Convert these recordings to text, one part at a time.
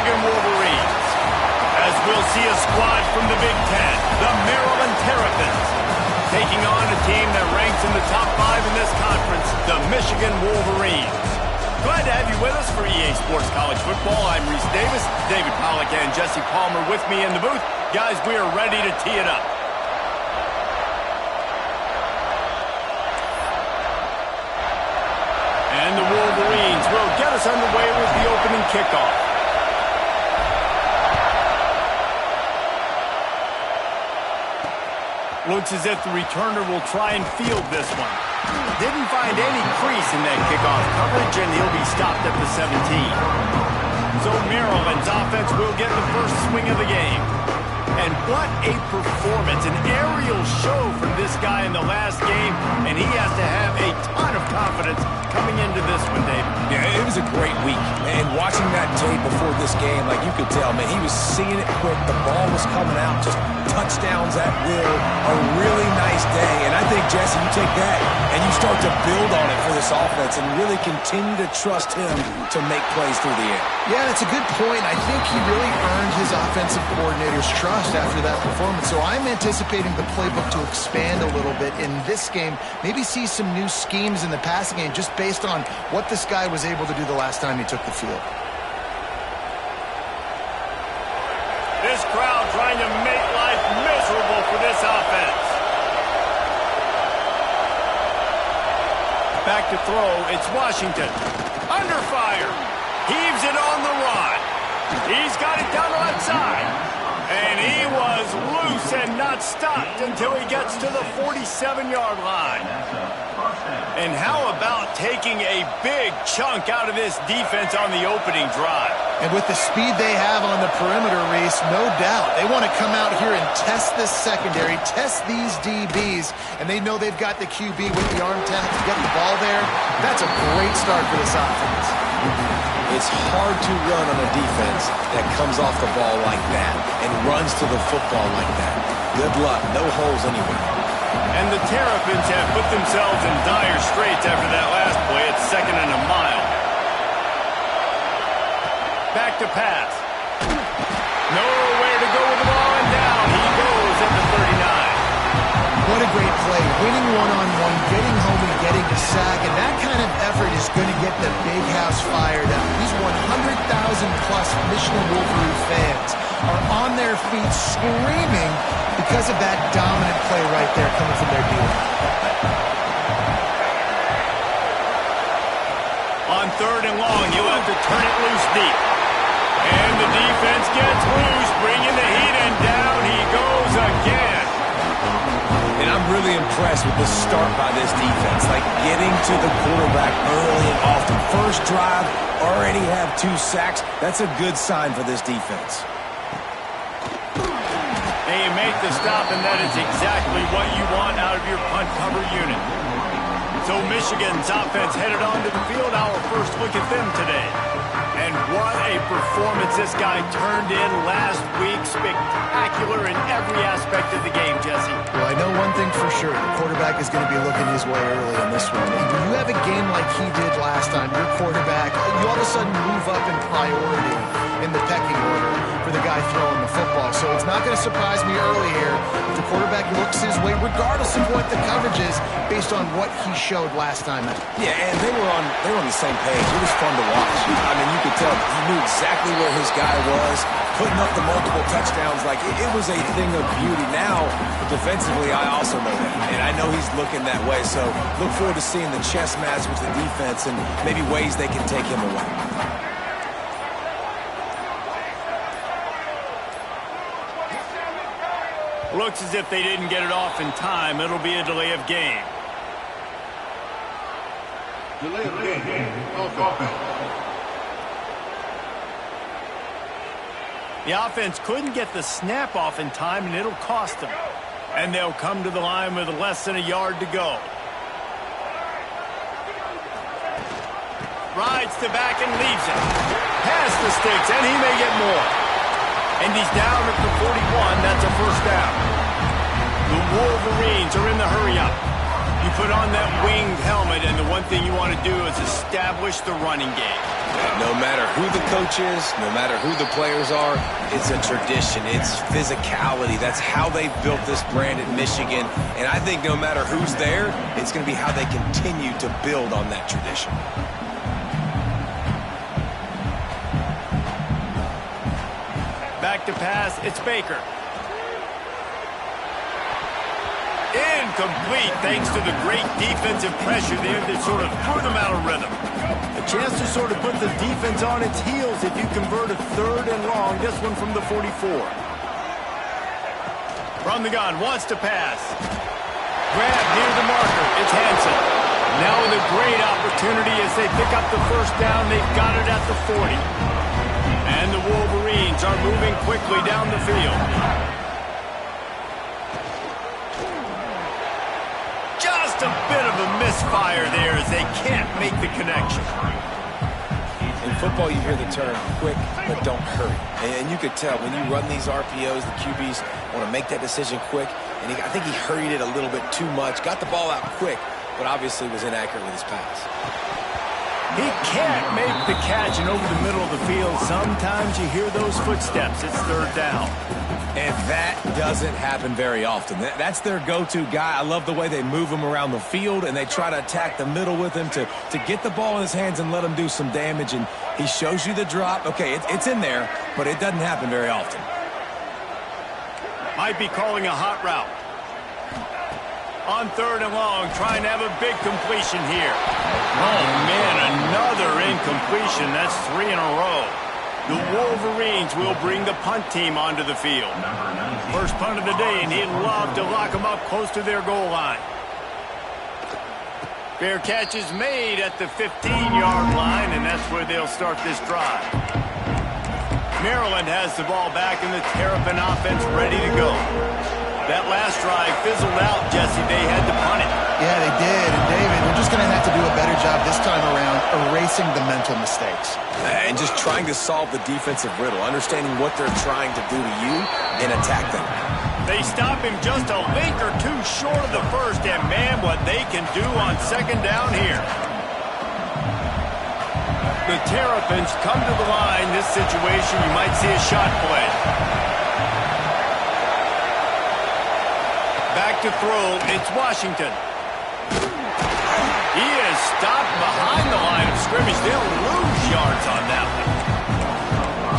Michigan Wolverines. As we'll see a squad from the Big Ten, the Maryland Terrapins, taking on a team that ranks in the top 5 in this conference, the Michigan Wolverines. Glad to have you with us for EA Sports College Football. I'm Reese Davis, David Pollack and Jesse Palmer with me in the booth. Guys, we are ready to tee it up. And the Wolverines will get us underway with the opening kickoff. Looks as if the returner will try and field this one. Didn't find any crease in that kickoff coverage, and he'll be stopped at the 17. So Maryland's offense will get the first swing of the game. And what a performance, an aerial show from this guy in the last game, and he has to have a ton of confidence coming into this one, David. Yeah, it was a great week, and watching that tape before this game, like you could tell, man, he was seeing it quick. The ball was coming out, just touchdowns at will. A really nice day, and I think, Jesse, you take that and you start to build on it for this offense and really continue to trust him to make plays through the air. Yeah, that's a good point. I think he really earned his offensive coordinator's trust after that performance. So I'm anticipating the playbook to expand a little bit in this game. Maybe see some new schemes in the passing game just based on what this guy was able to do the last time he took the field. This crowd trying to make life miserable for this offense. Back to throw, it's Washington. Under fire. Heaves it on the run. He's got it down the left side. And he was loose and not stopped until he gets to the 47-yard line. And how about taking a big chunk out of this defense on the opening drive? And with the speed they have on the perimeter, Reese, no doubt, they want to come out here and test this secondary, test these DBs, and they know they've got the QB with the arm talent to get the ball there. That's a great start for this offense. It's hard to run on a defense that comes off the ball like that and runs to the football like that. Good luck. No holes anywhere. And the Terrapins have put themselves in dire straits after that last play. It's 2nd and a mile. Back to pass. Nowhere to go with the ball, and down he goes at the 39. What a great play. Winning one-on-one, getting home and getting a sack, and that kind of effort is going to get the big house fired up. These 100,000-plus Michigan Wolverine fans are on their feet screaming because of that dominant play right there coming from their D-line. On 3rd and long, you'll have to turn it loose deep. And the defense gets loose, bringing the heat, and down he goes again. And I'm really impressed with the start by this defense, like getting to the quarterback early and often. First drive, already have 2 sacks. That's a good sign for this defense. And you make the stop, and that is exactly what you want out of your punt cover unit. So Michigan's offense headed onto the field. Our first look at them today. And what a performance this guy turned in last week. Spectacular in every aspect of the game, Jesse. Well, I know one thing for sure. The quarterback is going to be looking his way early in this one. And when you have a game like he did last time, your quarterback, you all of a sudden move up in priority in the pecking order for the guy throwing the football. So it's not going to surprise me early here if the quarterback looks his way, regardless of what the coverage is, based on what he showed last time out. Yeah, and they were on the same page. It was fun to watch. I mean, you could tell he knew exactly where his guy was, putting up the multiple touchdowns. Like, it was a thing of beauty. Now, defensively, I also know that. And I know he's looking that way. So look forward to seeing the chess match with the defense and maybe ways they can take him away. Looks as if they didn't get it off in time. It'll be a delay of game. Delay of game. The offense couldn't get the snap off in time, and it'll cost them. And they'll come to the line with less than a yard to go. Rides to back and leaves it. Past the sticks, and he may get more. And he's down at the 41. That's a first down. The Wolverines are in the hurry-up. You put on that winged helmet, and the one thing you want to do is establish the running game. No matter who the coach is, no matter who the players are, it's a tradition. It's physicality. That's how they've built this brand at Michigan. And I think no matter who's there, it's going to be how they continue to build on that tradition. Back to pass, it's Baker. Incomplete thanks to the great defensive pressure there that sort of threw them out of rhythm. A chance to sort of put the defense on its heels if you convert a 3rd and long. This one from the 44. From the gun, wants to pass. Grab near the marker. It's Hansen. Now with a great opportunity as they pick up the first down. They've got it at the 40. And the Wolverines are moving quickly down the field. Just a bit of a misfire there as they can't make the connection. In football, you hear the term quick, but don't hurry. And you could tell when you run these RPOs, the QBs want to make that decision quick. And I think he hurried it a little bit too much. Got the ball out quick, but obviously was inaccurate with his pass. He can't make the catch, and over the middle of the field, sometimes you hear those footsteps. It's 3rd down. And that doesn't happen very often. That's their go-to guy. I love the way they move him around the field, and they try to attack the middle with him to get the ball in his hands and let him do some damage. And he shows you the drop. Okay, it's in there, but it doesn't happen very often. Might be calling a hot route. On 3rd and long, trying to have a big completion here. Oh, man, another incompletion. That's 3 in a row. The Wolverines will bring the punt team onto the field. First punt of the day, and he'd love to lock them up close to their goal line. Fair catch is made at the 15-yard line, and that's where they'll start this drive. Maryland has the ball back, and the Terrapin offense ready to go. That last drive fizzled out, Jesse. They had to punt it. Yeah, they did. And, David, they're just going to have to do a better job this time around erasing the mental mistakes. And just trying to solve the defensive riddle, understanding what they're trying to do to you and attack them. They stop him just a link or two short of the first, and, man, what they can do on 2nd down here. The Terrapins come to the line. This situation, you might see a shot play. Back to throw, it's Washington. He is stopped behind the line of scrimmage. They'll lose yards on that one.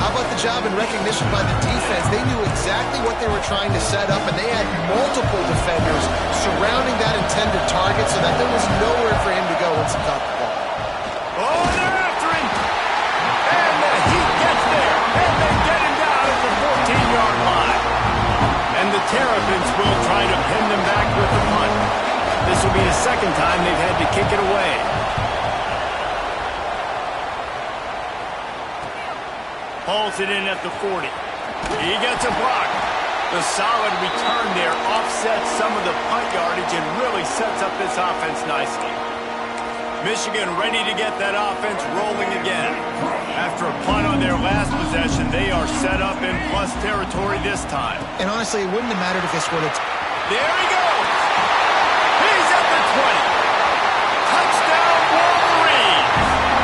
How about the job and recognition by the defense? They knew exactly what they were trying to set up, and they had multiple defenders surrounding that intended target so that there was nowhere for him to go once he caught the ball. Oh, they're after him! And he gets there, and they get him down at the 14-yard line. And the Terrapins will try to pin them back with the punt. This will be the 2nd time they've had to kick it away. Hauls it in at the 40. He gets a block. The solid return there offsets some of the punt yardage and really sets up this offense nicely. Michigan ready to get that offense rolling again. After a punt on their last possession, they are set up in plus territory this time. And honestly, it wouldn't have mattered if they scored it. There he goes. He's at the 20. Touchdown, Wolverines.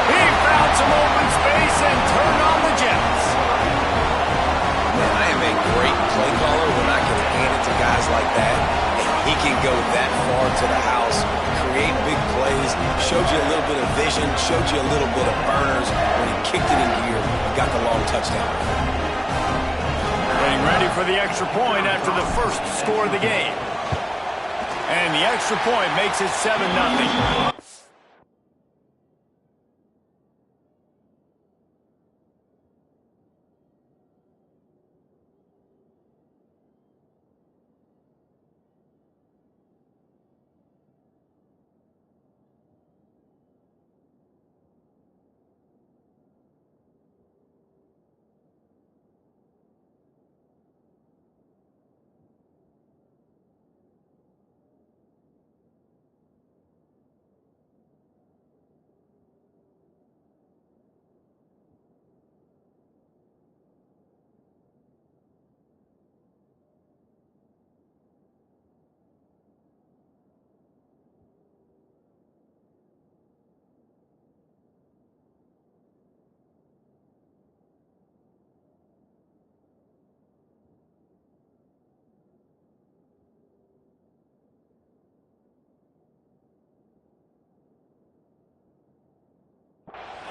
He found some open space and turned on the Jets. Man, I am a great play caller when I can hand it to guys like that. And he can go that far to the house, create big plays, showed you a little bit of vision, showed you a little bit of burners when he kicked it in gear and got the long touchdown. Getting ready for the extra point after the first score of the game. And the extra point makes it 7-0.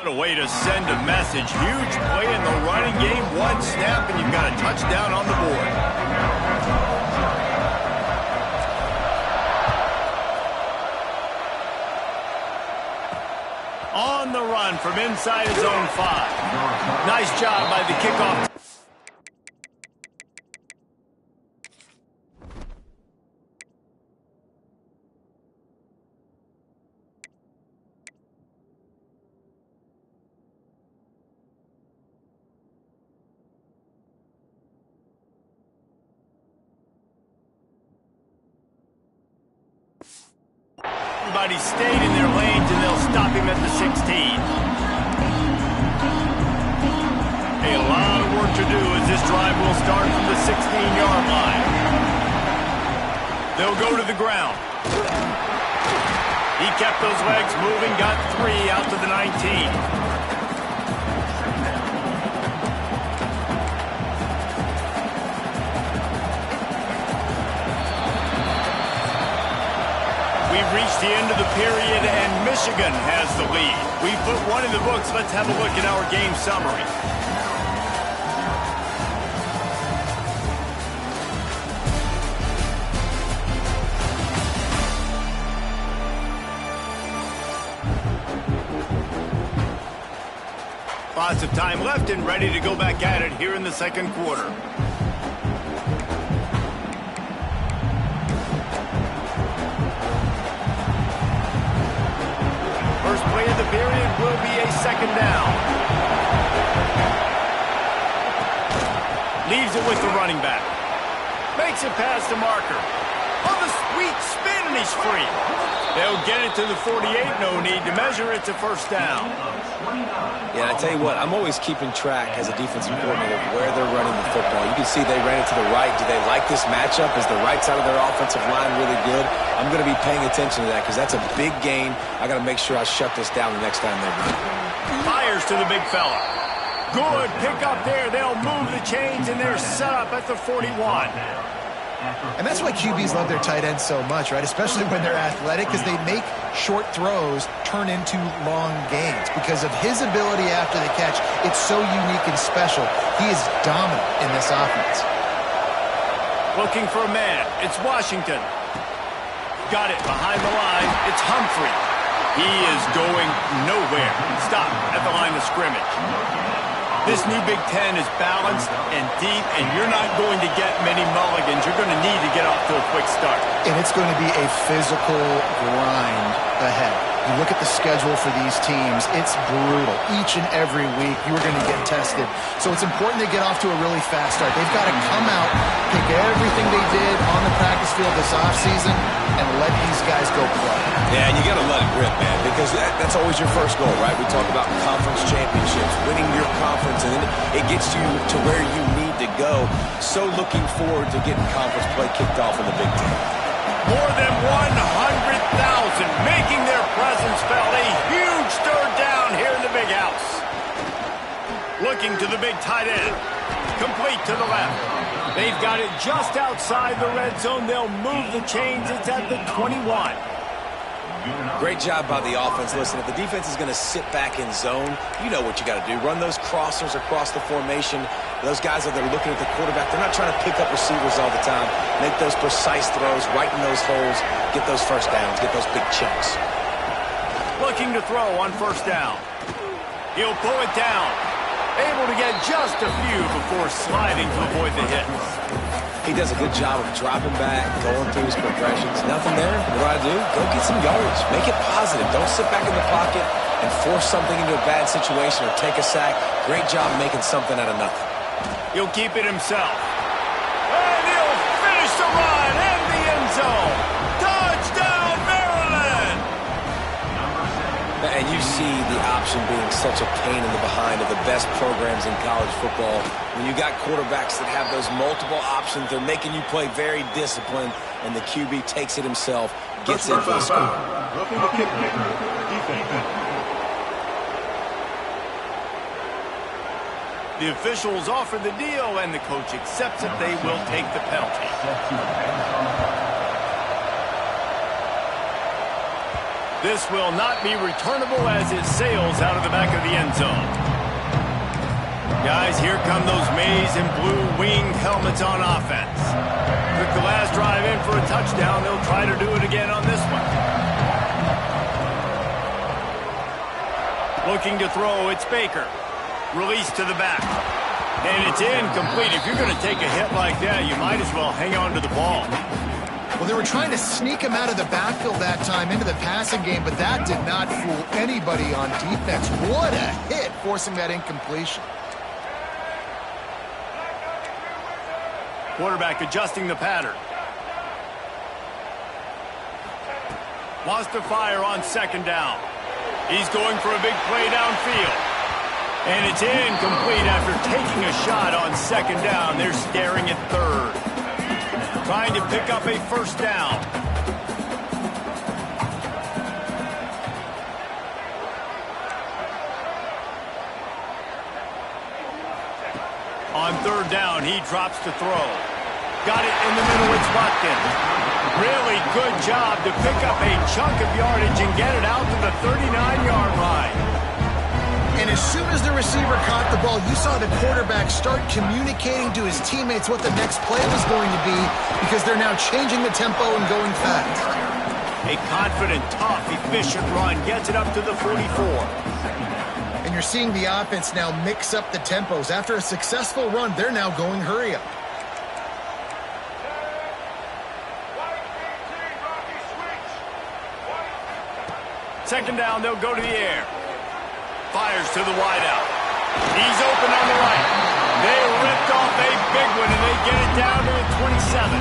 What a way to send a message. Huge play in the running game. One snap, and you've got a touchdown on the board. On the run from inside his own 5. Nice job by the kickoff. Everybody stayed in their lanes, and they'll stop him at the 16. A lot of work to do as this drive will start from the 16-yard line. They'll go to the ground. He kept those legs moving, got 3 out to the 19. We've reached the end of the period, and Michigan has the lead. We put one in the books. Let's have a look at our game summary. Lots of time left and ready to go back at it here in the second quarter. First play of the period will be a second down. Leaves it with the running back. Makes it past the marker. On the sweet spin, and he's free. They'll get it to the 48. No need to measure. It's a first down. Yeah, I tell you what, I'm always keeping track as a defensive coordinator of where they're running the football. You can see they ran it to the right. Do they like this matchup? Is the right side of their offensive line really good? I'm going to be paying attention to that because that's a big gain. I got to make sure I shut this down the next time they run. Fires to the big fella. Good pick up there. They'll move the chains, and they're set up at the 41. And that's why QBs love their tight ends so much, right? Especially when they're athletic, because they make short throws turn into long gains. Because of his ability after the catch, it's so unique and special. He is dominant in this offense. Looking for a man. It's Washington. Got it behind the line. It's Humphrey. He is going nowhere. Stop at the line of scrimmage. This new Big Ten is balanced and deep, and you're not going to get many mulligans. You're going to need to get off to a quick start. And it's going to be a physical grind ahead. You look at the schedule for these teams, it's brutal. Each and every week, you're going to get tested. So it's important they get off to a really fast start. They've got to come out, pick everything they did on the practice field this offseason, and let these guys go play. Yeah, and you got to let it rip, man, because that's always your first goal, right? We talk about conference championships, winning your conference, and then it gets you to where you need to go. So looking forward to getting conference play kicked off in the Big Ten. More than 100,000 making their presence felt. A huge third down here in the big house. Looking to the big tight end. Complete to the left. They've got it just outside the red zone. They'll move the chains. It's at the 21. Great job by the offense. Listen, if the defense is going to sit back in zone, you know what you got to do. Run those crossers across the formation. Those guys that are looking at the quarterback, they're not trying to pick up receivers all the time. Make those precise throws, right in those holes, get those first downs, get those big chunks. Looking to throw on first down. He'll pull it down. Able to get just a few before sliding to avoid the hit. He does a good job of dropping back, going through his progressions. Nothing there. What do? Go get some yardage. Make it positive. Don't sit back in the pocket and force something into a bad situation or take a sack. Great job making something out of nothing. He'll keep it himself. And he'll finish the run in the end zone. Touchdown, Maryland! And you see the option being such a pain in the behind of the best programs in college football. When you got quarterbacks that have those multiple options, they're making you play very disciplined, and the QB takes it himself, gets in for the score. Roughing the kick, defense. The officials offer the deal, and the coach accepts it. They will take the penalty. This will not be returnable as it sails out of the back of the end zone. Guys, here come those maize and blue winged helmets on offense. Took the last drive in for a touchdown. They'll try to do it again on this one. Looking to throw, it's Baker. Release to the back. And it's incomplete. If you're going to take a hit like that, you might as well hang on to the ball. Well, they were trying to sneak him out of the backfield that time into the passing game, but that did not fool anybody on defense. What a hit, forcing that incompletion. Quarterback adjusting the pattern. Wants to fire on second down. He's going for a big play downfield. And it's incomplete after taking a shot on second down. They're staring at third. Trying to pick up a first down. On third down, he drops to throw. Got it in the middle, it's Watkins. Really good job to pick up a chunk of yardage and get it out to the 39-yard line. And as soon as the receiver caught the ball, you saw the quarterback start communicating to his teammates what the next play was going to be because they're now changing the tempo and going fast. A confident, tough, efficient run gets it up to the 44. And you're seeing the offense now mix up the tempos. After a successful run, they're now going hurry up. Second down, they'll go to the air. Fires to the wideout. He's open on the right. They ripped off a big one, and they get it down to the 27.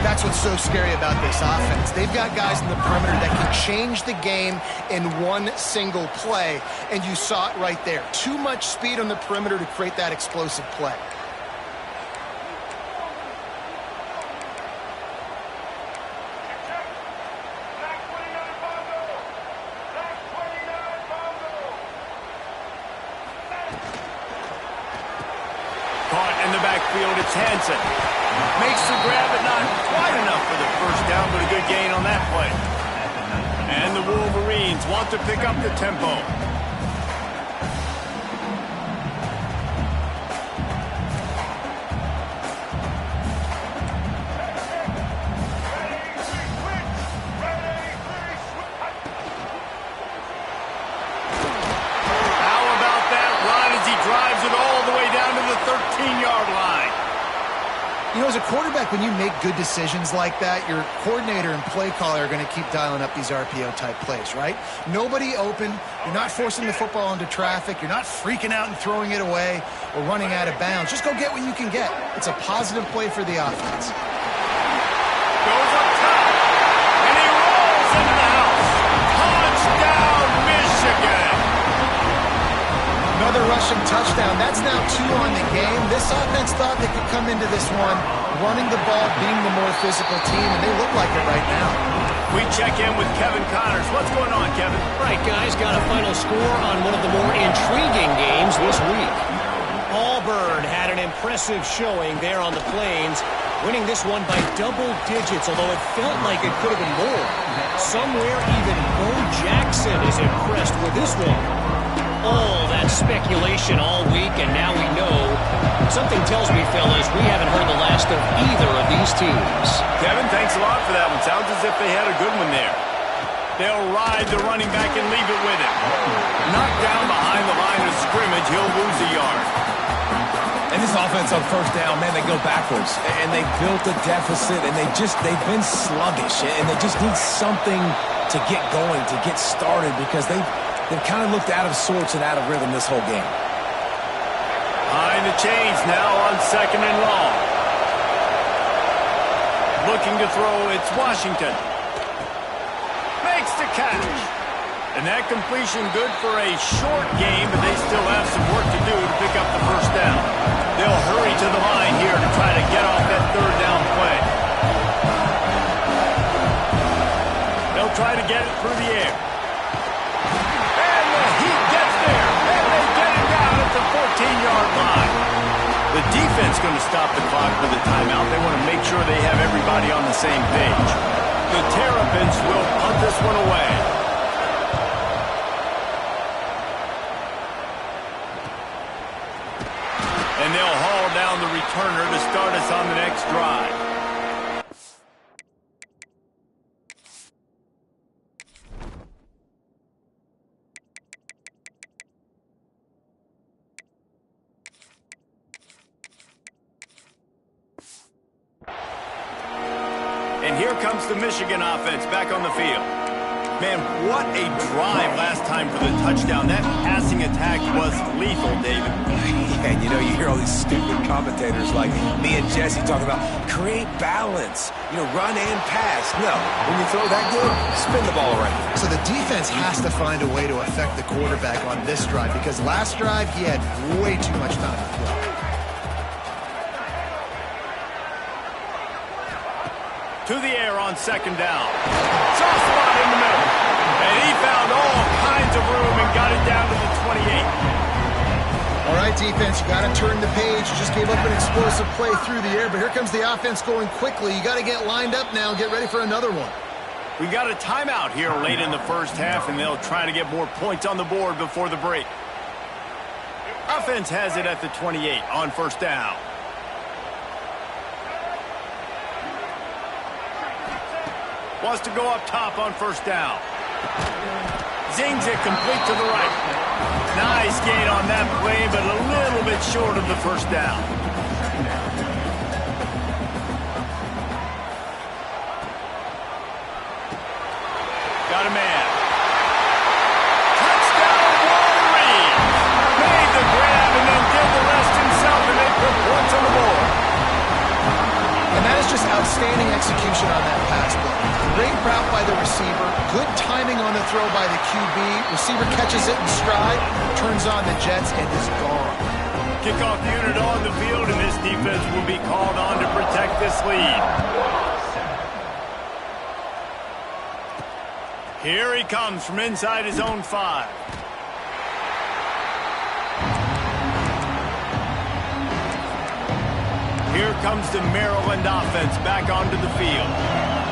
That's what's so scary about this offense. They've got guys in the perimeter that can change the game in one single play, and you saw it right there. Too much speed on the perimeter to create that explosive play. It's Hansen. Makes the grab, but not quite enough for the first down, but a good gain on that play. And the Wolverines want to pick up the tempo. How about that run as he drives it all the way down to the 13-yard line? You know, as a quarterback, when you make good decisions like that, your coordinator and play caller are going to keep dialing up these RPO-type plays, right? Nobody open. You're not forcing the football into traffic. You're not freaking out and throwing it away or running out of bounds. Just go get what you can get. It's a positive play for the offense. Goes up top, and he rolls into the house. Touchdown, Michigan! Another rushing touchdown. That's now 2 on the game. This offense thought they could come into this one running the ball, being the more physical team, and they look like it right now. We check in with Kevin Connors. What's going on, Kevin? Right, guys, got a final score on one of the more intriguing games this week. Auburn had an impressive showing there on the Plains, winning this one by double digits, although it felt like it could have been more. Somewhere even Bo Jackson is impressed with this one. All that speculation all week, and now we know. Something tells me, fellas, we haven't heard the last of either of these teams. Kevin, thanks a lot for that one. Sounds as if they had a good one there. They'll ride the running back and leave it with him. Knocked down behind the line of scrimmage, he'll lose a yard. And this offense on first down, man, they go backwards. And they built a deficit, and they've been sluggish. And they just need something to get going, to get started, because they've kind of looked out of sorts and out of rhythm this whole game. Behind the chains now on second and long. Looking to throw, it's Washington. Makes the catch. And that completion good for a short game, but they still have some work to do to pick up the first down. They'll hurry to the line here to try to get off that third down play. They'll try to get it through the air. The 14-yard line. The defense going to stop the clock for the timeout. They want to make sure they have everybody on the same page. The Terrapins will punt this one away. And they'll haul down the returner to start us on the next drive. And here comes the Michigan offense back on the field. Man, what a drive last time for the touchdown. That passing attack was lethal, David. Yeah, and you hear all these stupid commentators like me and Jesse talking about create balance, run and pass. No, when you throw that good, spin the ball around. So the defense has to find a way to affect the quarterback on this drive because last drive he had way too much time to throw. To the air on second down. Soft spot in the middle. And he found all kinds of room and got it down to the 28. All right, defense, you got to turn the page. You just gave up an explosive play through the air, but here comes the offense going quickly. You got to get lined up now and get ready for another one. We got a timeout here late in the first half, and they'll try to get more points on the board before the break. Offense has it at the 28 on first down. Wants to go up top on first down. Zings it complete to the right. Nice gain on that play, but a little bit short of the first down. Got a man. Touchdown, Wolverine! Made the grab and then did the rest himself, and they put points on the board. And that is just outstanding execution on that pass play. Great route by the receiver, good timing on the throw by the QB. Receiver catches it in stride, turns on the jets, and is gone. Kickoff unit on the field, and this defense will be called on to protect this lead. Here he comes from inside his own 5. Here comes the Maryland offense back onto the field.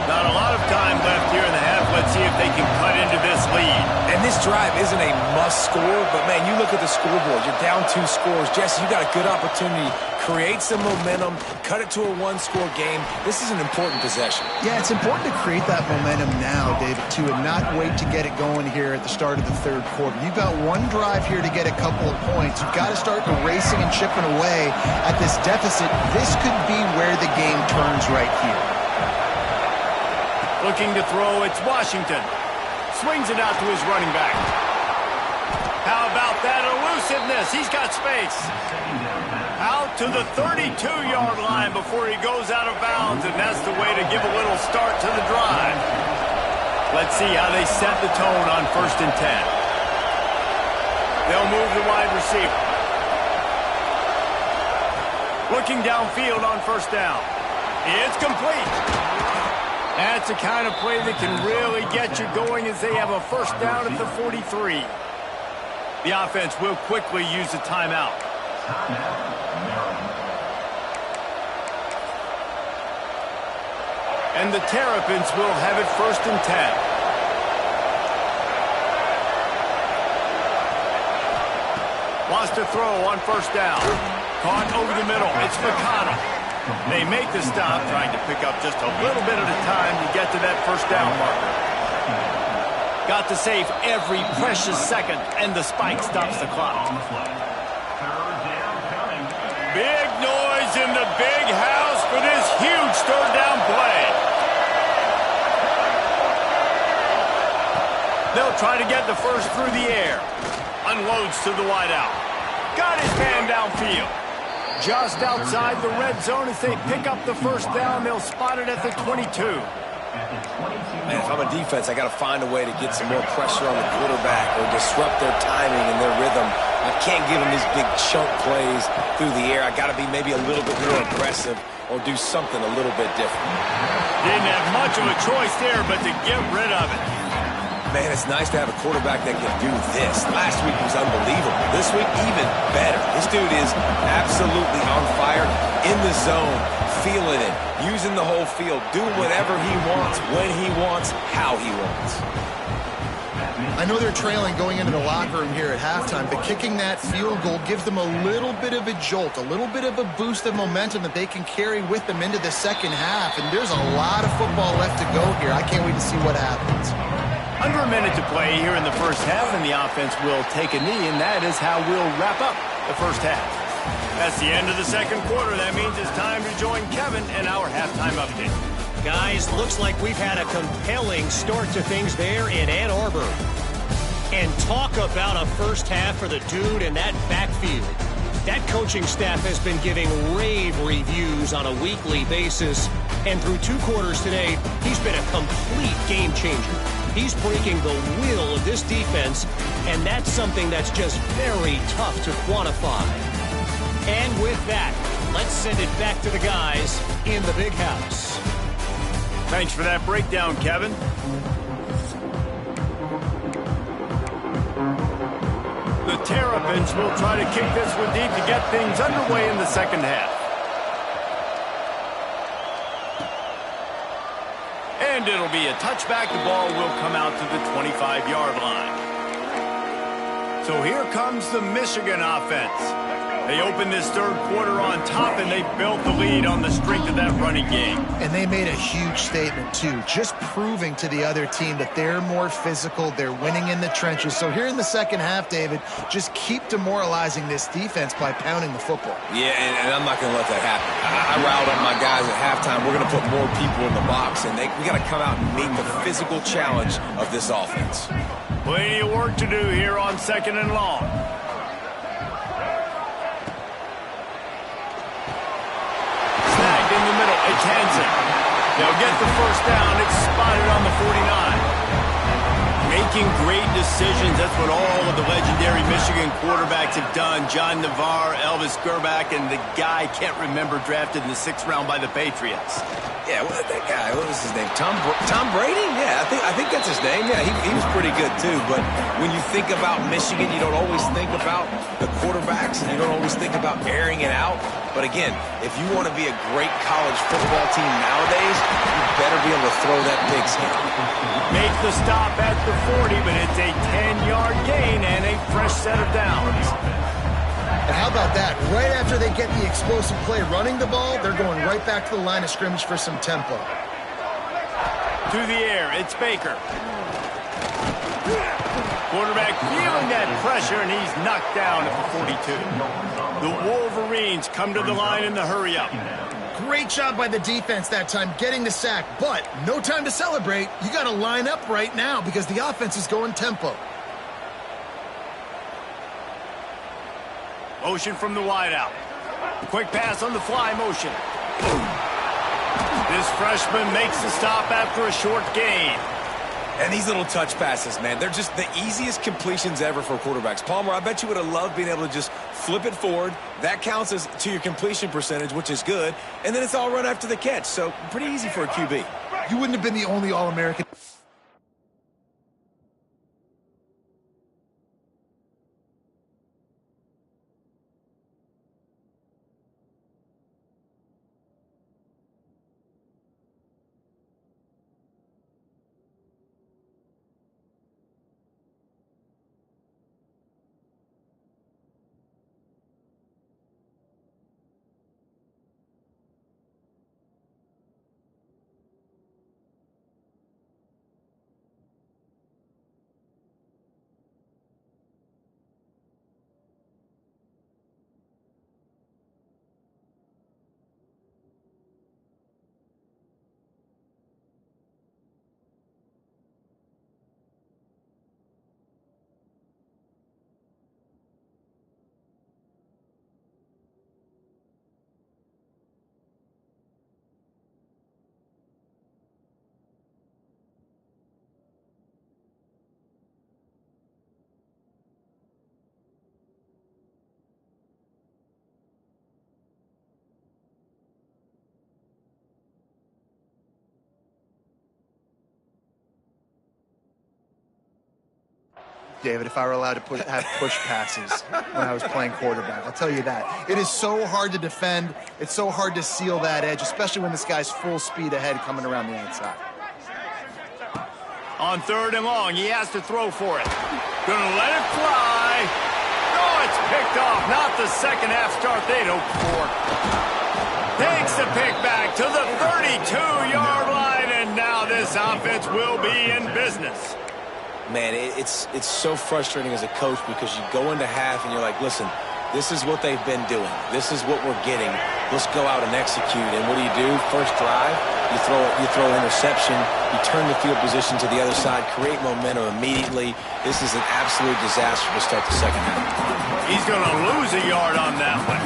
Not a lot of time left here in the half. Let's see if they can cut into this lead. And this drive isn't a must score, but man, you look at the scoreboard. You're down 2 scores. Jesse, you got a good opportunity. Create some momentum. Cut it to a 1-score game. This is an important possession. Yeah, it's important to create that momentum now, David, too, and not wait to get it going here at the start of the third quarter. You've got one drive here to get a couple of points. You've got to start racing and chipping away at this deficit. This could be where the game turns right here. Looking to throw, it's Washington. Swings it out to his running back. How about that elusiveness? He's got space. Out to the 32-yard line before he goes out of bounds, and that's the way to give a little start to the drive. Let's see how they set the tone on 1st and 10. They'll move the wide receiver. Looking downfield on first down. It's complete. That's the kind of play that can really get you going as they have a first down at the 43. The offense will quickly use a timeout. And the Terrapins will have it 1st and 10. Wants to throw on first down. Caught over the middle. It's McConnell. They make the stop, trying to pick up just a little bit at a time to get to that first down marker. Got to save every precious second, and the spike stops the clock. Big noise in the big house for this huge third down play. They'll try to get the first through the air. Unloads to the wideout. Got his man downfield. Just outside the red zone as they pick up the first down. They'll spot it at the 22. Man, if I'm a defense, I got to find a way to get some more pressure on the quarterback or disrupt their timing and their rhythm. I can't give them these big chunk plays through the air. I got to be maybe a little bit more aggressive or do something a little bit different. Didn't have much of a choice there, but to get rid of it. Man, it's nice to have a quarterback that can do this. Last week was unbelievable. This week, even better. This dude is absolutely on fire, in the zone, feeling it, using the whole field, doing whatever he wants, when he wants, how he wants. I know they're trailing going into the locker room here at halftime, but kicking that field goal gives them a little bit of a jolt, a little bit of a boost of momentum that they can carry with them into the second half. And there's a lot of football left to go here. I can't wait to see what happens. Under a minute to play here in the first half, and the offense will take a knee, and that is how we'll wrap up the first half. That's the end of the second quarter. That means it's time to join Kevin in our halftime update. Guys, looks like we've had a compelling start to things there in Ann Arbor. And talk about a first half for the dude in that backfield. That coaching staff has been giving rave reviews on a weekly basis. And through 2 quarters today, he's been a complete game changer. He's breaking the will of this defense, and that's something that's just very tough to quantify. And with that, let's send it back to the guys in the big house. Thanks for that breakdown, Kevin. The Terrapins will try to kick this one deep to get things underway in the second half. And it'll be a touchback. The ball will come out to the 25-yard line. So here comes the Michigan offense. They opened this third quarter on top, and they built the lead on the strength of that running game. And they made a huge statement, too, just proving to the other team that they're more physical, they're winning in the trenches. So here in the second half, David, just keep demoralizing this defense by pounding the football. Yeah, and I'm not going to let that happen. I riled up my guys at halftime. We're going to put more people in the box, and we got to come out and meet the physical challenge of this offense. Plenty of work to do here on 2nd and long. In the middle, it's Hansen. They'll get the first down. It's spotted on the 49. Making great decisions. That's what all of the legendary Michigan quarterbacks have done. John Navarre, Elvis Gerbach, and the guy, can't remember, drafted in the 6th round by the Patriots. Yeah, that guy, what was his name? Tom Brady? Yeah, I think that's his name. Yeah, he was pretty good, too. But when you think about Michigan, you don't always think about the quarterbacks, and you don't always think about airing it out. But again, if you want to be a great college football team nowadays, you better be able to throw that pigskin. Make the stop at the 40, but it's a 10-yard gain and a fresh set of downs. And how about that? Right after they get the explosive play running the ball, they're going right back to the line of scrimmage for some tempo. To the air, it's Baker. Quarterback feeling that pressure, and he's knocked down at the 42. The Wolverines come to the line in the hurry-up. Great job by the defense that time, getting the sack, but no time to celebrate. You got to line up right now because the offense is going tempo. Motion from the wideout. Quick pass on the fly motion. This freshman makes the stop after a short gain. And these little touch passes, man, they're just the easiest completions ever for quarterbacks. Palmer, I bet you would have loved being able to just flip it forward. That counts as to your completion percentage, which is good. And then it's all run after the catch. So pretty easy for a QB. You wouldn't have been the only All-American. David, if I were allowed to have push passes when I was playing quarterback. I'll tell you that. It is so hard to defend. It's so hard to seal that edge, especially when this guy's full speed ahead coming around the outside. On 3rd and long, he has to throw for it. Gonna let it fly. Oh, it's picked off. Not the second half start they'd hoped for. Takes the pick back to the 32-yard line, and now this offense will be in business. Man, it's so frustrating as a coach because you go into half and you're like, listen, this is what they've been doing. This is what we're getting. Let's go out and execute. And what do? First drive, you throw an interception, you turn the field position to the other side, create momentum immediately. This is an absolute disaster to start the second half. He's going to lose a yard on that one.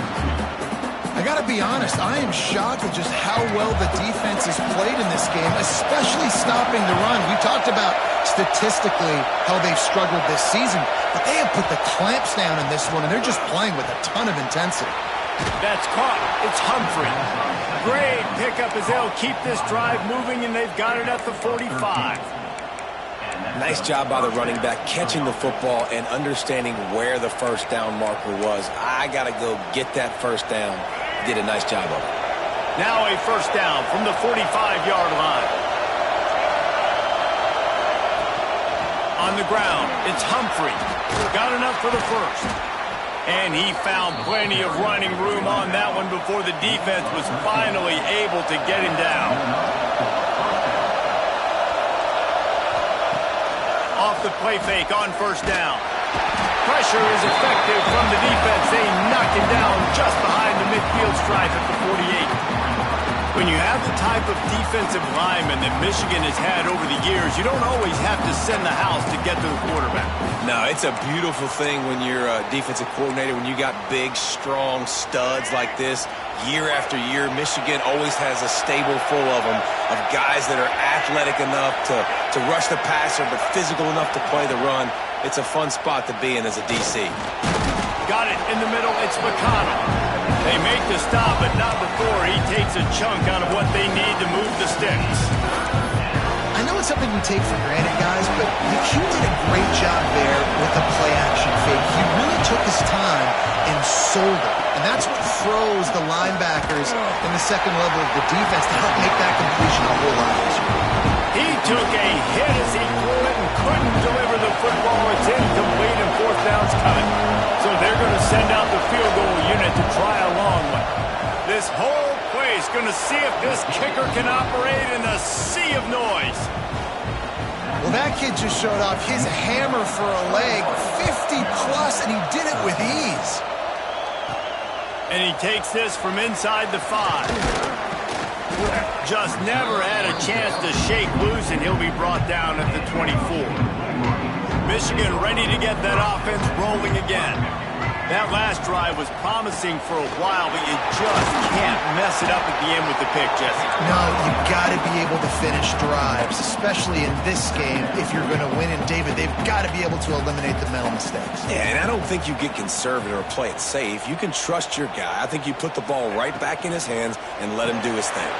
I got to be honest, I am shocked at just how well the defense has played in this game, especially stopping the run. We talked about statistically how they've struggled this season, but they have put the clamps down in this one, and they're just playing with a ton of intensity. That's caught. It's Humphrey. Great pickup as they'll keep this drive moving, and they've got it at the 45. Nice job by the running back catching the football and understanding where the first down marker was. I got to go get that first down. Did a nice job of it. Now a first down from the 45-yard line. On the ground, it's Humphrey. Got enough for the first. And he found plenty of running room on that one before the defense was finally able to get him down. Off the play fake on first down. Pressure is effective from the defense. They knock him down just behind the midfield stripe at the 48. When you have the type of defensive lineman that Michigan has had over the years, you don't always have to send the house to get to the quarterback. No, it's a beautiful thing when you're a defensive coordinator, when you got big, strong studs like this. Year after year, Michigan always has a stable full of them, of guys that are athletic enough to rush the passer, but physical enough to play the run. It's a fun spot to be in as a DC. Got it in the middle. It's McConnell. They make the stop, but not before he takes a chunk out of what they need to move the sticks. I know it's something we take for granted, guys, but Q did a great job there with the play-action fake. He really took his time and sold it. And that's what froze the linebackers in the second level of the defense to help make that completion a whole lot easier. He took a hit as he threw it and couldn't deliver the football. It's incomplete and fourth down's coming. So they're going to send out the field goal unit to try a long one. This whole place going to see if this kicker can operate in a sea of noise. Well, that kid just showed off his hammer for a leg, 50-plus, and he did it with ease. And he takes this from inside the 5. Just never had a chance to shake loose, and he'll be brought down at the 24. Michigan ready to get that offense rolling again. That last drive was promising for a while, but you just can't mess it up at the end with the pick, Jesse. No, you've got to be able to finish drives, especially in this game if you're going to win. And, David, they've got to be able to eliminate the mental mistakes. Yeah, and I don't think you get conservative or play it safe. You can trust your guy. I think you put the ball right back in his hands and let him do his thing.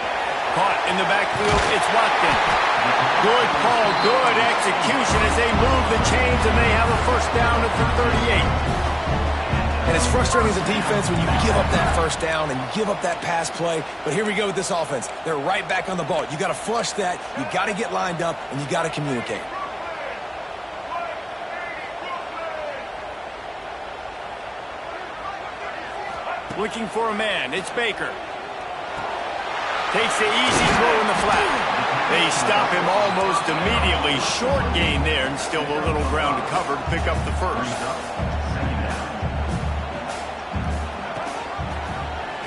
Caught in the backfield, it's Watkins. Good call, good execution as they move the chains, and they have a first down at the 38. And it's frustrating as a defense when you give up that first down and you give up that pass play. But here we go with this offense. They're right back on the ball. You got to flush that. You got to get lined up, and you got to communicate. Looking for a man. It's Baker. Takes the easy throw in the flat. They stop him almost immediately. Short gain there, and still a little ground to cover to pick up the first.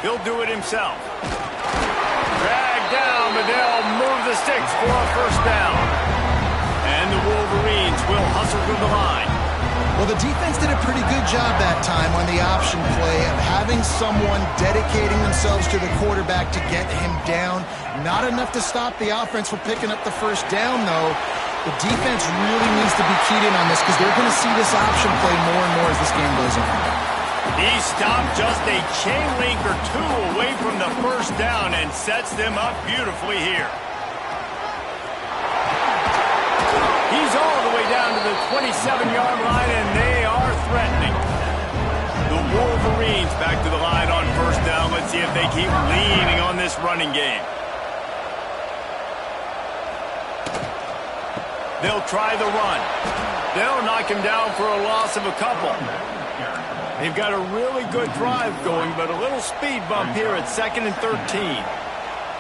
He'll do it himself. Drag down, but they'll move the sticks for a first down. And the Wolverines will hustle through the line. Well, the defense did a pretty good job that time on the option play of having someone dedicating themselves to the quarterback to get him down. Not enough to stop the offense from picking up the first down, though. The defense really needs to be keyed in on this because they're going to see this option play more and more as this game goes on. He stopped just a chain link or two away from the first down and sets them up beautifully here. He's all the way down to the 27-yard line, and they are threatening. The Wolverines back to the line on first down. Let's see if they keep leaning on this running game. They'll try the run. They'll knock him down for a loss of a couple. They've got a really good drive going, but a little speed bump here at 2nd and 13.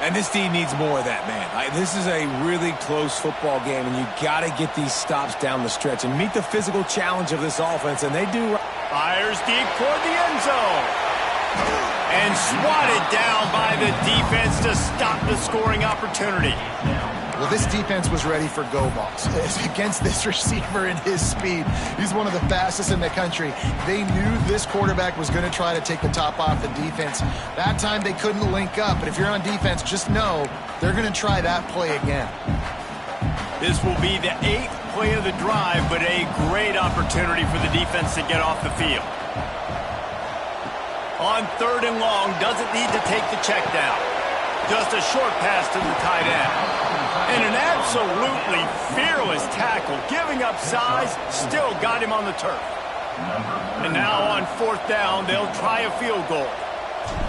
And this D needs more of that, man. This is a really close football game, and you got to get these stops down the stretch and meet the physical challenge of this offense, and they do. Fires deep toward the end zone. And swatted down by the defense to stop the scoring opportunity. Well, this defense was ready for go balls. Against this receiver and his speed, he's one of the fastest in the country. They knew this quarterback was going to try to take the top off the defense. That time they couldn't link up, but if you're on defense, just know they're going to try that play again. This will be the 8th play of the drive, but a great opportunity for the defense to get off the field. On 3rd and long, doesn't need to take the check down. Just a short pass to the tight end. And an absolutely fearless tackle, giving up size, still got him on the turf. And now on 4th down, they'll try a field goal.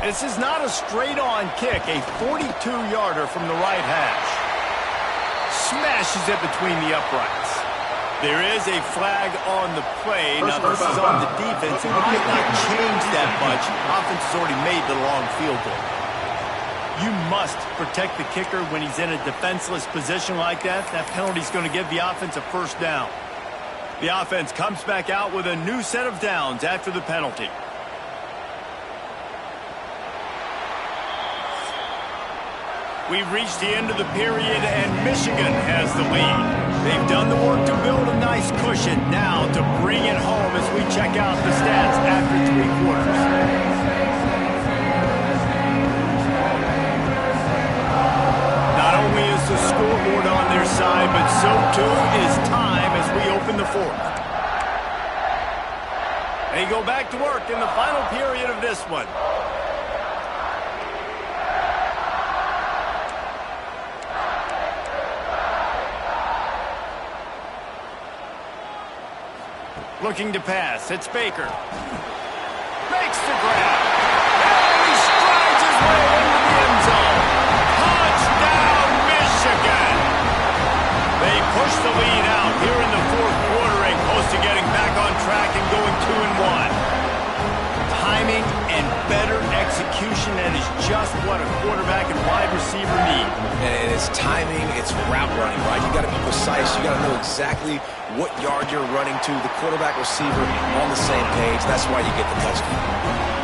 This is not a straight-on kick, a 42-yarder from the right hash. Smashes it between the uprights. There is a flag on the play. Now, this is on the defense. It might not change that much. Offense has already made the long field goal. You must protect the kicker when he's in a defenseless position like that. That penalty is going to give the offense a first down. The offense comes back out with a new set of downs after the penalty. We've reached the end of the period, and Michigan has the lead. They've done the work to build a nice cushion. Now to bring it home as we check out the stats after 3 quarters. The scoreboard on their side, but so too is time as we open the 4th. They go back to work in the final period of this one. Looking to pass, it's Baker. Makes the grab. And he strides his way into the end zone. Touchdown, Michigan! They push the lead out here in the 4th quarter and close to getting back on track and going 2-1. Timing and better execution, that is just what a quarterback and wide receiver need. And it's timing, it's route running, right? You got to be precise. You got to know exactly what yard you're running to. The quarterback receiver on the same page. That's why you get the touchdown.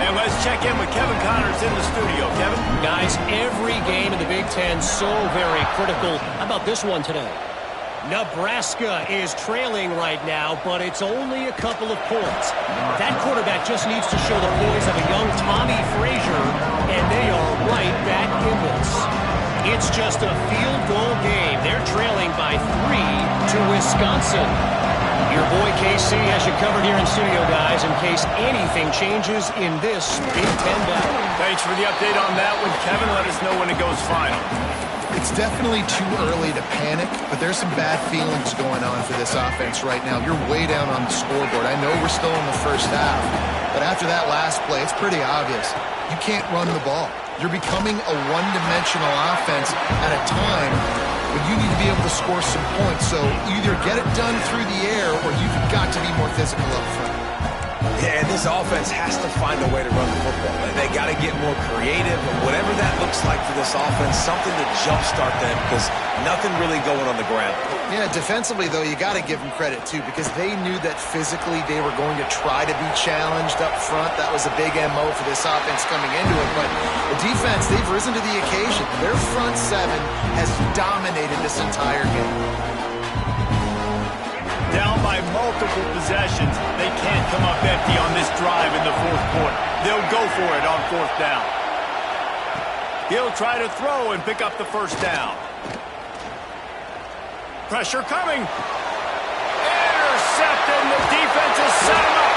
And let's check in with Kevin Connors in the studio. Kevin? Guys, every game in the Big Ten so very critical. How about this one today? Nebraska is trailing right now, but it's only a couple of points. That quarterback just needs to show the poise of a young Tommy Frazier, and they are right back in this. It's just a field goal game. They're trailing by 3 to Wisconsin. Your boy KC has you covered here in studio, guys, in case anything changes in this Big Ten battle. Thanks for the update on that one, Kevin. Let us know when it goes final. It's definitely too early to panic, but there's some bad feelings going on for this offense right now. You're way down on the scoreboard. I know we're still in the first half, but after that last play, it's pretty obvious. You can't run the ball. You're becoming a one-dimensional offense at a time when you need to be able to score some points. So either get it done through the air or you've got to be more physical up front. Yeah, and this offense has to find a way to run the football. They got to get more creative, and whatever that looks like for this offense, something to jumpstart them, because nothing really going on the ground. Yeah, defensively, though, you got to give them credit, too, because they knew that physically they were going to try to be challenged up front. That was a big MO for this offense coming into it, but the defense, they've risen to the occasion. Their front seven has dominated this entire game. Down by multiple possessions, they can't come up empty on this drive in the 4th quarter. They'll go for it on 4th down. He'll try to throw and pick up the first down. Pressure coming. Intercepted. The defense has set him up.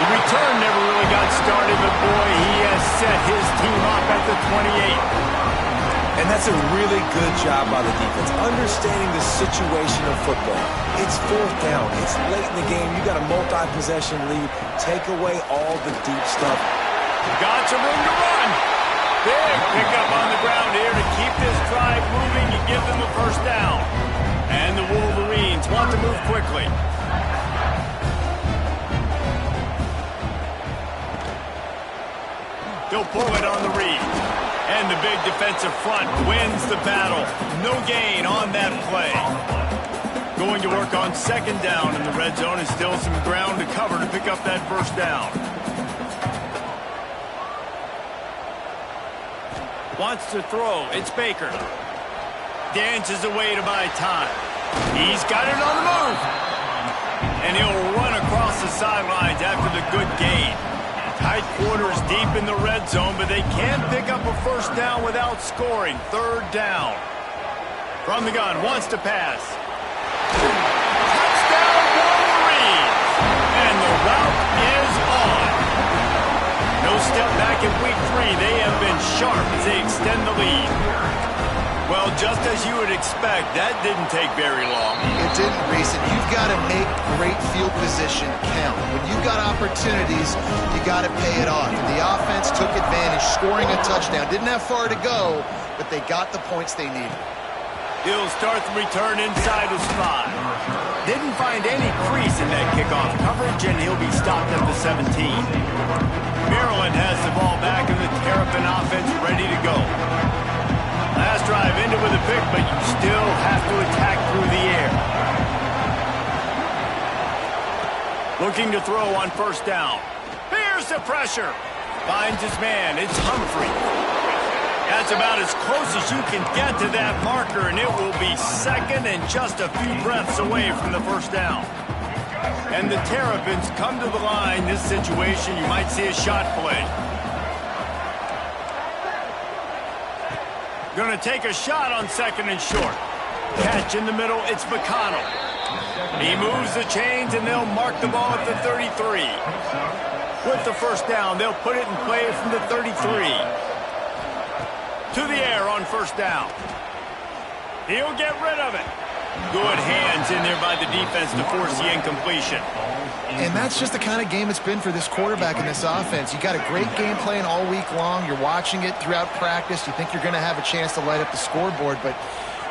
The return never really got started, but boy, he has set his team up at the 28. And that's a really good job by the defense, understanding the situation of football. It's fourth down. It's late in the game. You got a multi-possession lead. Take away all the deep stuff. Got some room to run. Big pickup on the ground here to keep this drive moving and give them a first down. And the Wolverines want to move quickly. They'll pull it on the read. And the big defensive front wins the battle. No gain on that play. Going to work on second down in the red zone, and still some ground to cover to pick up that first down. Wants to throw. It's Baker. Dances away to buy time. He's got it on the move. And he'll run across the sidelines after the good gain. Tight quarters deep in the red zone, but they can't pick up a first down without scoring. Third down. From the gun, wants to pass. Touchdown, Wolverines! And the route is on. No step back in week 3. They have been sharp as they extend the lead. Well, just as you would expect, that didn't take very long. It didn't, Reese. And you've got to make great field position count. When you've got opportunities, you got to pay it off. And the offense took advantage, scoring a touchdown. Didn't have far to go, but they got the points they needed. He'll start the return inside his 5. Didn't find any crease in that kickoff coverage, and he'll be stopped at the 17. Maryland has the ball back, and the Terrapin offense ready to go. Last drive ended with a pick, but you still have to attack through the air. Looking to throw on first down. Here's the pressure. Finds his man. It's Humphrey. That's about as close as you can get to that marker, and it will be second and just a few breaths away from the first down. And the Terrapins come to the line. This situation, you might see a shot play. Going to take a shot on second and short. Catch in the middle, it's McConnell. He moves the chains, and they'll mark the ball at the 33. With the first down, they'll put it in play from the 33. To the air on first down. He'll get rid of it. Good hands in there by the defense to force the incompletion. And that's just the kind of game it's been for this quarterback in this offense. You got a great game plan all week long. You're watching it throughout practice. You think you're going to have a chance to light up the scoreboard, but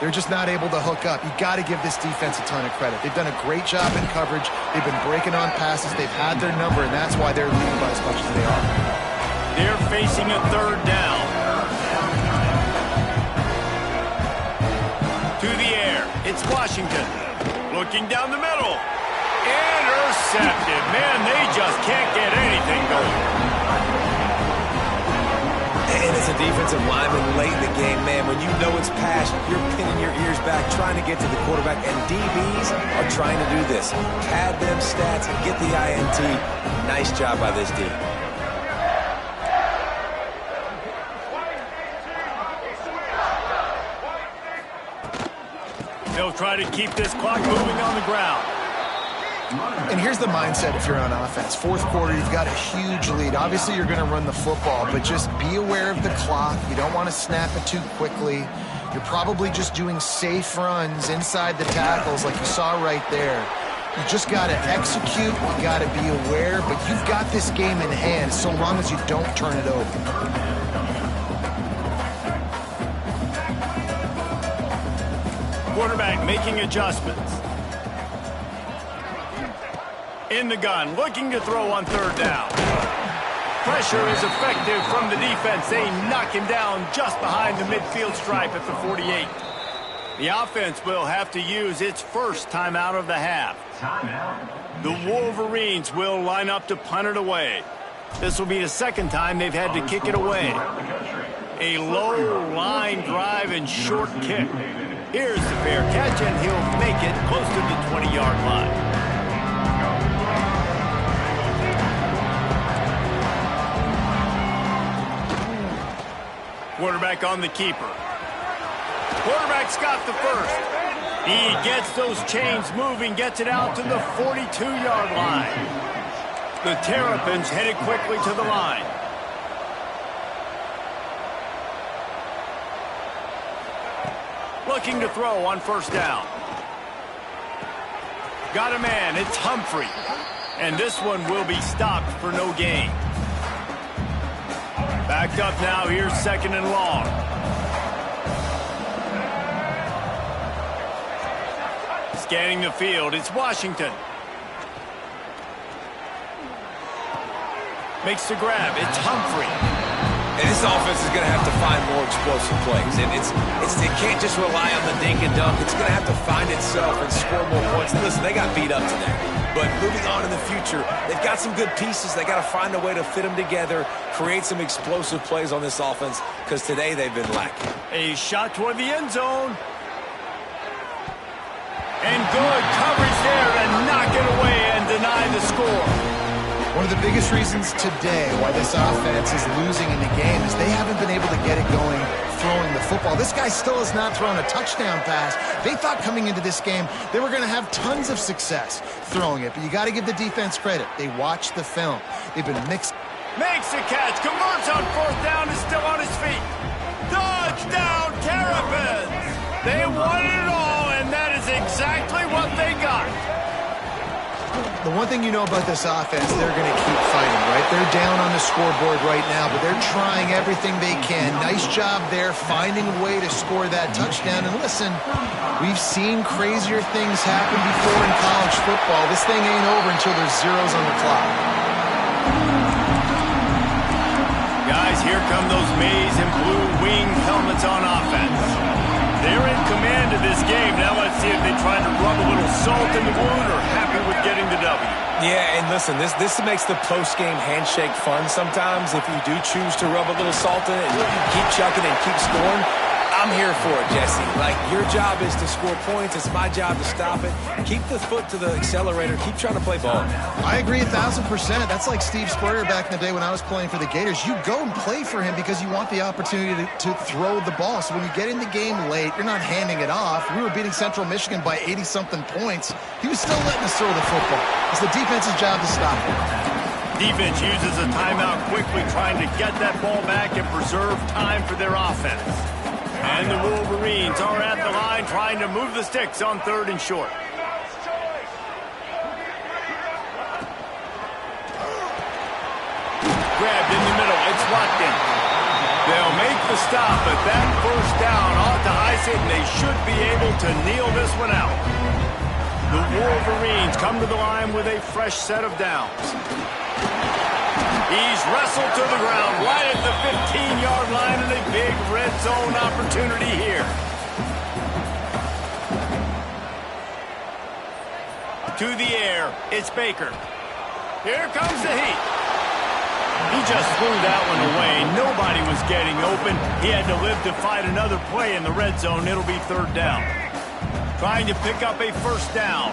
they're just not able to hook up. You got to give this defense a ton of credit. They've done a great job in coverage. They've been breaking on passes. They've had their number, and that's why they're leading by as much as they are. They're facing a third down. To the air. It's Washington. Looking down the middle. Intercepted. Man, they just can't get anything going. And as a defensive lineman late in the game, man, when you know it's passed, you're pinning your ears back, trying to get to the quarterback, and DBs are trying to do this. Pad them stats and get the INT. Nice job by this D. They'll try to keep this clock moving on the ground. And here's the mindset if you're on offense. Fourth quarter, you've got a huge lead. Obviously, you're going to run the football, but just be aware of the clock. You don't want to snap it too quickly. You're probably just doing safe runs inside the tackles like you saw right there. You just got to execute. You got to be aware, but you've got this game in hand so long as you don't turn it over. Quarterback making adjustments. In the gun, looking to throw on third down. Pressure is effective from the defense. They knock him down just behind the midfield stripe at the 48. The offense will have to use its first timeout of the half. The Wolverines will line up to punt it away. This will be the second time they've had to kick it away. A low line drive and short kick. Here's the fair catch, and he'll make it close to the 20-yard line. Quarterback on the keeper. Quarterback's got the first. He gets those chains moving, gets it out to the 42-yard line. The Terrapins headed quickly to the line. Looking to throw on first down. Got a man, it's Humphrey. And this one will be stopped for no gain. Backed up now, here's second and long. Scanning the field, it's Washington. Makes the grab, it's Humphrey. And this offense is going to have to find more explosive plays. And it can't just rely on the dink and dunk. It's going to have to find itself and score more points. And listen, they got beat up today. But moving on in the future, they've got some good pieces. They got to find a way to fit them together, create some explosive plays on this offense, because today they've been lacking. A shot toward the end zone. And good coverage there to knock it away and deny the score. One of the biggest reasons today why this offense is losing in the game is they haven't been able to get it going throwing the football. This guy still has not thrown a touchdown pass. They thought coming into this game they were going to have tons of success throwing it, but you got to give the defense credit. They watched the film. They've been mixed. Makes a catch, converts on fourth down, is still on his feet. Touchdown, Terrapins! They wanted it all, and that is exactly what they got. The one thing you know about this offense, they're going to keep fighting, right? They're down on the scoreboard right now, but they're trying everything they can. Nice job there, finding a way to score that touchdown. And listen, we've seen crazier things happen before in college football. This thing ain't over until there's zeros on the clock. Guys, here come those maize and blue winged helmets on offense. They're in command of this game. Now let's see if they try to rub a little salt in the wound or happy with getting the W. Yeah, and listen, this makes the post-game handshake fun sometimes. If you do choose to rub a little salt in it and keep chucking and keep scoring, I'm here for it, Jesse. Like, your job is to score points. It's my job to stop it. Keep the foot to the accelerator. Keep trying to play ball. I agree 1,000%. That's like Steve Spurrier back in the day when I was playing for the Gators. You go and play for him because you want the opportunity to throw the ball. So when you get in the game late, you're not handing it off. We were beating Central Michigan by 80-something points. He was still letting us throw the football. It's the defense's job to stop it. Defense uses a timeout quickly, trying to get that ball back and preserve time for their offense. And the Wolverines are at the line trying to move the sticks on third and short. Grabbed in the middle. It's Watkins. They'll make the stop, but that first down ought to ice it, and they should be able to kneel this one out. The Wolverines come to the line with a fresh set of downs. He's wrestled to the ground right at the 15-yard line, and a big red zone opportunity here. To the air, it's Baker. Here comes the heat. He just threw that one away. Nobody was getting open. He had to live to fight another play in the red zone. It'll be third down. Trying to pick up a first down.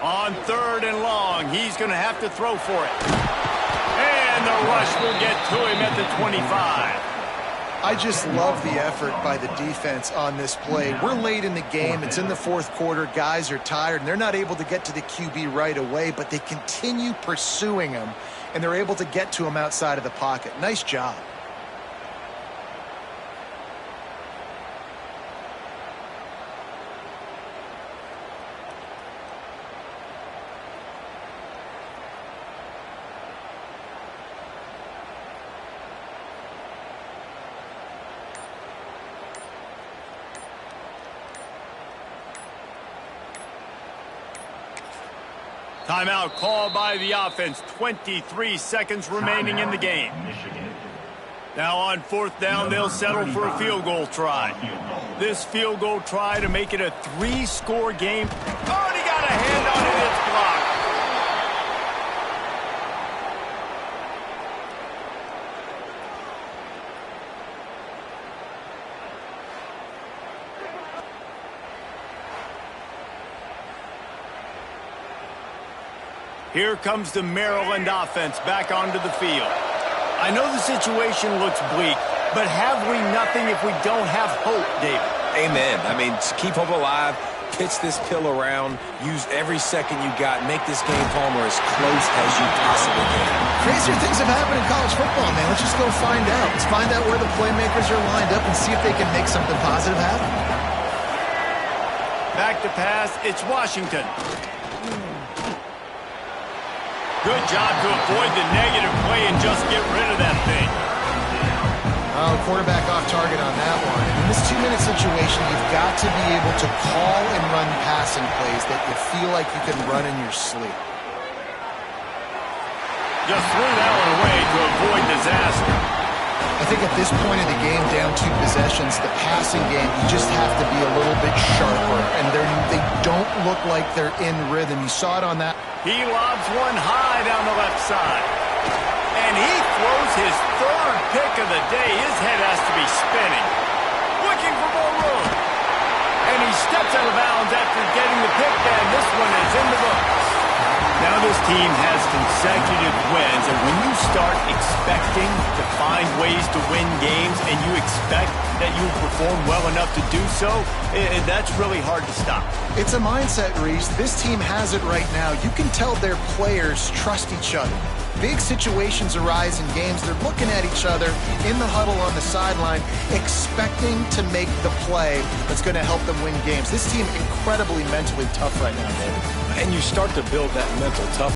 On third and long, he's going to have to throw for it. And the rush will get to him at the 25. I just love the effort by the defense on this play. We're late in the game. It's in the fourth quarter. Guys are tired, and they're not able to get to the QB right away, but they continue pursuing him, and they're able to get to him outside of the pocket. Nice job. Timeout called by the offense. 23 seconds remaining in the game. Now on fourth down, they'll settle for a field goal try. This field goal try to make it a 3-score game. Oh, and he got a hand on it. It's blocked. Here comes the Maryland offense back onto the field. I know the situation looks bleak, but have we nothing if we don't have hope, David? Amen. I mean, keep hope alive. pitch this pill around, use every second you got, make this game, Palmer, as close as you possibly can. Crazier things have happened in college football, man. Let's just go find out. Let's find out where the playmakers are lined up and see if they can make something positive happen. Back to pass, it's Washington. Good job to avoid the negative play and just get rid of that thing. Oh, quarterback off target on that one. In this 2-minute situation, you've got to be able to call and run passing plays that you feel like you can run in your sleep. Just threw that one away to avoid disaster. I think at this point in the game, down 2 possessions, the passing game, you just have to be a little bit sharper. And they don't look like they're in rhythm. You saw it on that. He lobs one high down the left side. And he throws his 3rd pick of the day. His head has to be spinning. Looking for more room. And he steps out of bounds after getting the pick, and this one is in the books. Now this team has consecutive wins, and when you start expecting to find ways to win games and you expect that you perform well enough to do so, that's really hard to stop. It's a mindset, Reese. This team has it right now. You can tell their players trust each other. Big situations arise in games. They're looking at each other in the huddle on the sideline, expecting to make the play that's going to help them win games. This team incredibly mentally tough right now, David. And you start to build that mental toughness.